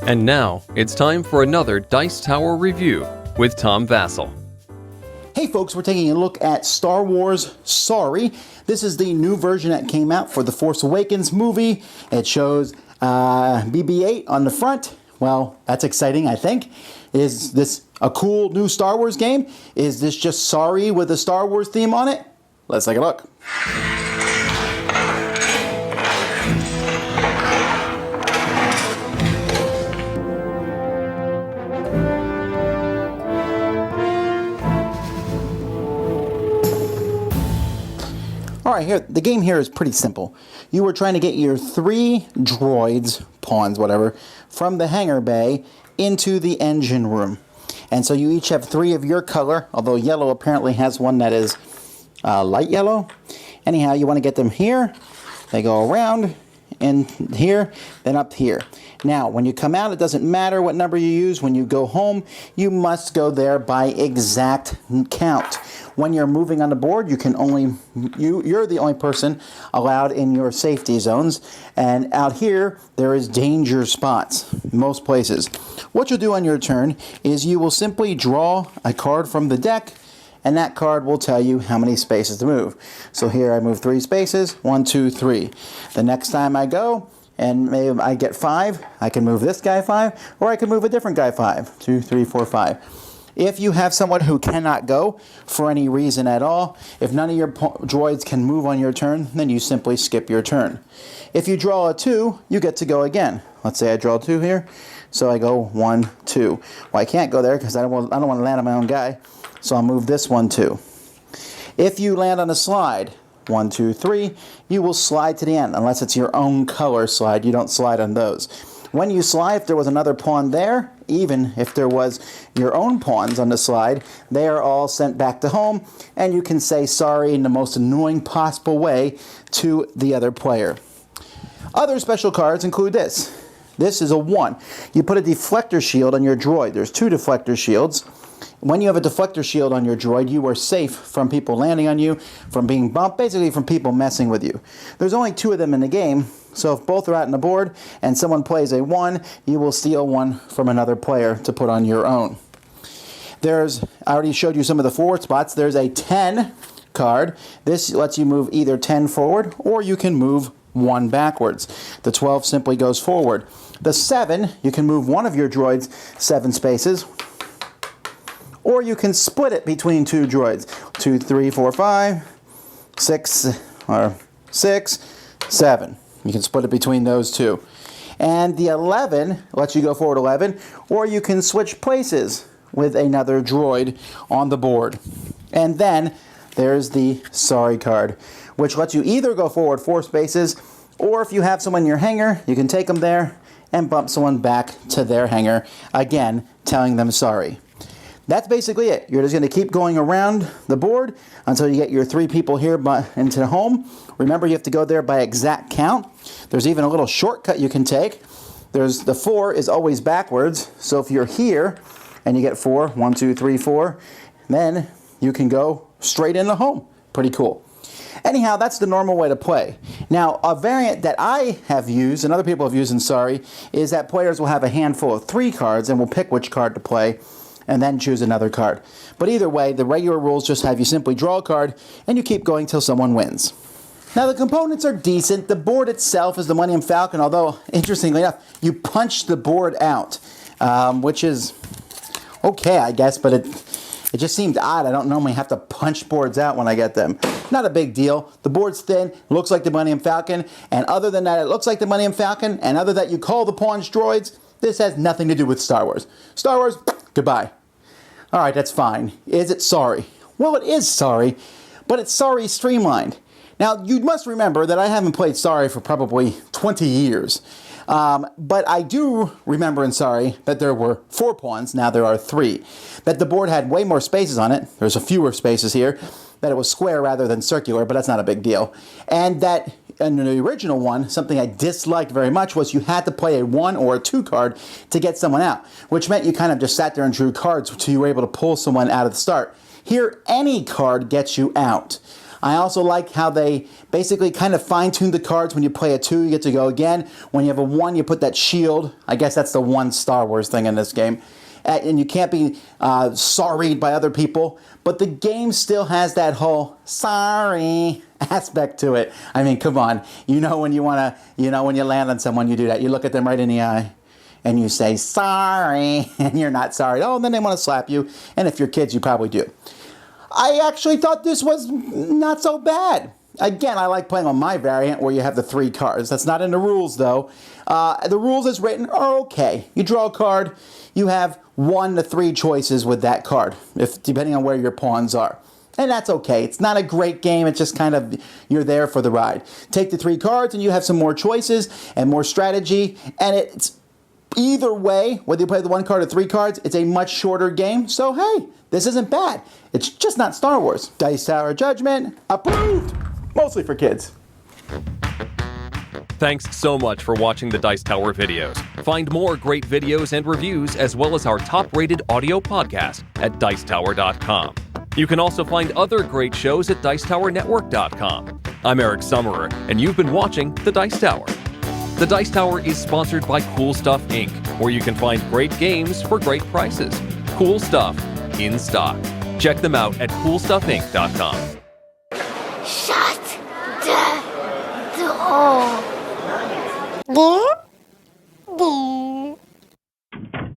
And now, it's time for another Dice Tower review with Tom Vasel. Hey folks, we're taking a look at Star Wars Sorry. This is the new version that came out for the Force Awakens movie. It shows BB-8 on the front. Well, that's exciting, I think. Is this a cool new Star Wars game? Is this just Sorry with a Star Wars theme on it? Let's take a look. Alright, here, the game here is pretty simple. You were trying to get your 3 droids, pawns, whatever, from the hangar bay into the engine room. And so you each have 3 of your color, although yellow apparently has one that is light yellow. Anyhow, you want to get them here. They go around, and here, then up here. Now, when you come out, it doesn't matter what number you use. When you go home, you must go there by exact count. When you're moving on the board, you can you're the only person allowed in your safety zones. And out here, there is danger spots, most places. What you'll do on your turn is you will simply draw a card from the deck, and that card will tell you how many spaces to move. So here I move 3 spaces, 1, 2, 3. The next time I go, and maybe I get 5, I can move this guy 5, or I can move a different guy 5. 2, 3, 4, 5. If you have someone who cannot go for any reason at all, if none of your droids can move on your turn, then you simply skip your turn. If you draw a 2, you get to go again. Let's say I draw 2 here, so I go 1, 2. Well, I can't go there because I don't want to land on my own guy, so I'll move this 1, 2. If you land on a slide, 1, 2, 3, you will slide to the end, unless it's your own color slide. You don't slide on those. When you slide, if there was another pawn there, even if there was your own pawns on the slide, they are all sent back to home, and you can say sorry in the most annoying possible way to the other player. Other special cards include this. This is a 1. You put a deflector shield on your droid. There's 2 deflector shields. When you have a deflector shield on your droid, you are safe from people landing on you, from being bumped, basically from people messing with you. There's only 2 of them in the game, so if both are out on the board and someone plays a 1, you will steal 1 from another player to put on your own. I already showed you some of the forward spots. There's a 10 card. This lets you move either 10 forward, or you can move 1 backwards. The 12 simply goes forward. The 7, you can move one of your droids 7 spaces, or you can split it between 2 droids. 2, 3, 4, 5, 6, or 6, 7. You can split it between those 2. And the 11 lets you go forward 11, or you can switch places with another droid on the board. And then there's the Sorry card, which lets you either go forward 4 spaces, or if you have someone in your hangar, you can take them there and bump someone back to their hangar, again, telling them sorry. That's basically it. You're just going to keep going around the board until you get your 3 people here into the home. Remember, you have to go there by exact count. There's even a little shortcut you can take. The 4 is always backwards. So if you're here and you get 4, 1, 2, 3, 4, then you can go straight into home. Pretty cool. Anyhow, that's the normal way to play. Now, a variant that I have used, and other people have used in Sorry, is that players will have a handful of 3 cards and will pick which card to play, and then choose another card. But either way, the regular rules just have you simply draw a card, and you keep going till someone wins. Now, the components are decent. The board itself is the Millennium Falcon, although, interestingly enough, you punch the board out, which is okay, I guess, but it just seemed odd. I don't normally have to punch boards out when I get them. Not a big deal. The board's thin, looks like the Millennium Falcon, and other than that, it looks like the Millennium Falcon, and other than that you call the pawns droids, this has nothing to do with Star Wars. Star Wars, goodbye. All right, that's fine. Is it Sorry? Well, it is Sorry, but it's Sorry streamlined. Now, you must remember that I haven't played Sorry for probably 20 years. But I do remember in Sorry that there were 4 pawns, now there are 3. That the board had way more spaces on it, there's a fewer spaces here, that it was square rather than circular, but that's not a big deal. And that in the original one, something I disliked very much was you had to play a 1 or a 2 card to get someone out, which meant you kind of just sat there and drew cards until you were able to pull someone out of the start. Here, any card gets you out. I also like how they basically kind of fine-tune the cards. When you play a 2, you get to go again. When you have a 1, you put that shield. I guess that's the one Star Wars thing in this game. And you can't be sorried by other people. But the game still has that whole sorry aspect to it. I mean, come on. You know when you want to, when you land on someone, you do that. You look at them right in the eye and you say, sorry, and you're not sorry. Oh, and then they want to slap you. And if you're kids, you probably do. I actually thought this was not so bad. Again, I like playing on my variant where you have the 3 cards. That's not in the rules, though. The rules as written are okay. You draw a card, you have 1 to 3 choices with that card, depending on where your pawns are. And that's okay. It's not a great game. It's just kind of, you're there for the ride. Take the 3 cards and you have some more choices and more strategy. And it's either way, whether you play the 1 card or 3 cards, it's a much shorter game. So, hey, this isn't bad. It's just not Star Wars. Dice Tower Judgment, approved. Mostly for kids. Thanks so much for watching the Dice Tower videos. Find more great videos and reviews, as well as our top-rated audio podcast at Dicetower.com. You can also find other great shows at Dicetowernetwork.com. I'm Eric Summerer, and you've been watching The Dice Tower. The Dice Tower is sponsored by Cool Stuff Inc., where you can find great games for great prices. Cool stuff in stock. Check them out at CoolStuffInc.com.